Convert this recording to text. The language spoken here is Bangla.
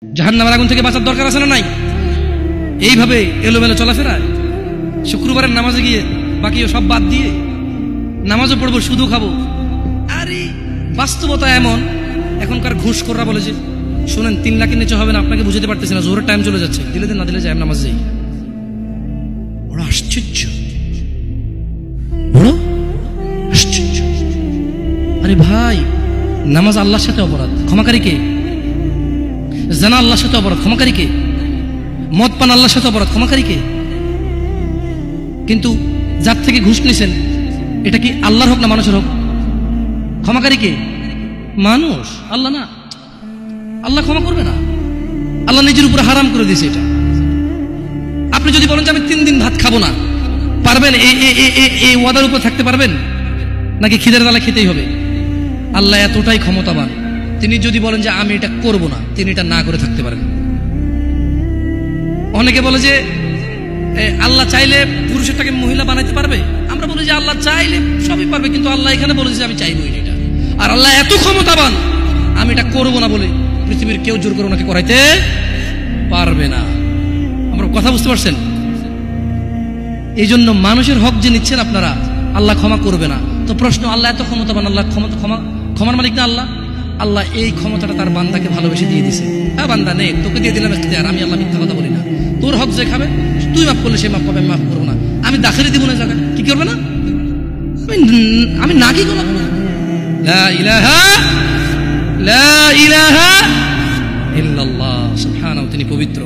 জাহান্নামের আগুন থেকে বাঁচার দরকার আছে না নাই? এইভাবে এলোমেলো চলাফেরা, শুক্রবারের নামাজে গিয়ে বাকি সব বাদ দিয়ে নামাজও পড়বো, শুধু খাবো। আরে বাস্তবতা এমন, এখনকার ঘুষখোররা বলে যে শুনেন 3 লাখের নিচে হবে না, আপনাকে বুঝতে পারতেছি না, জোহরের টাইম চলে যাচ্ছে, দিলে দিন না দিলে যায় নামাজ যাই। বড় আশ্চর্য, বড় আশ্চর্য। আরে ভাই, নামাজ আল্লাহর সাথে অপরাধ, ক্ষমাকারী কে? জানা আল্লাহর সাথে অপরাধ, ক্ষমাকারী কে? মদ পান আল্লাহর সাথে অপরাধ, ক্ষমাকারী কে? কিন্তু যার থেকে ঘুষ নিছেন, এটা কি আল্লাহর হোক না মানুষের হোক? ক্ষমাকারী কে? মানুষ, আল্লাহ না। আল্লাহ ক্ষমা করবে না, আল্লাহ নিজের উপরে হারাম করে দিয়েছে এটা। আপনি যদি বলেন যে আমি 3 দিন ভাত খাবো না, পারবেন? এই ওয়াদার উপর থাকতে পারবেন নাকি খিদের জ্বালা খেতেই হবে? আল্লাহ এতটাই ক্ষমতাবান, তিনি যদি বলেন যে আমি এটা করব না, তিনি এটা না করে থাকতে পারেন। অনেকে বলে যে আল্লাহ চাইলে পুরুষেরটাকে মহিলা বানাইতে পারবে। আমরা বলি যে আল্লাহ চাইলে সবই পারবে, কিন্তু আল্লাহ এখানে বলেছে যে আমি চাইবই না এটা। আর আল্লাহ এত ক্ষমতাবান, আমি এটা করব না বলে পৃথিবীর কেউ জোর করে ওনাকে করাইতে পারবে না। আমরা কথা বুঝতে পারছেন? এই জন্য মানুষের হক যে নিচ্ছেন আপনারা, আল্লাহ ক্ষমা করবে না। তো প্রশ্ন, আল্লাহ এত ক্ষমতাবান, আল্লাহ ক্ষমার মালিক না আল্লাহ? আল্লাহ এই ক্ষমতাটা তার বান্দাকে ভালোবেসে দিয়ে দিছে। হ্যাঁ বান্দা নে, তোকে দিয়ে দিলাম এখতিয়ার, আমি আল্লাহ মিথ্যা কথা বলি না। তোর হক যে খাবে, তুই মাফ করলে সে মাফ পাবে, আমি মাফ করবো না। আমি দাখিলে দিব না জায়গা, কি করবে না? আমি না কি করলাম? লা ইলাহা ইল্লাল্লাহ, সুবহানাহু, তিনি পবিত্র।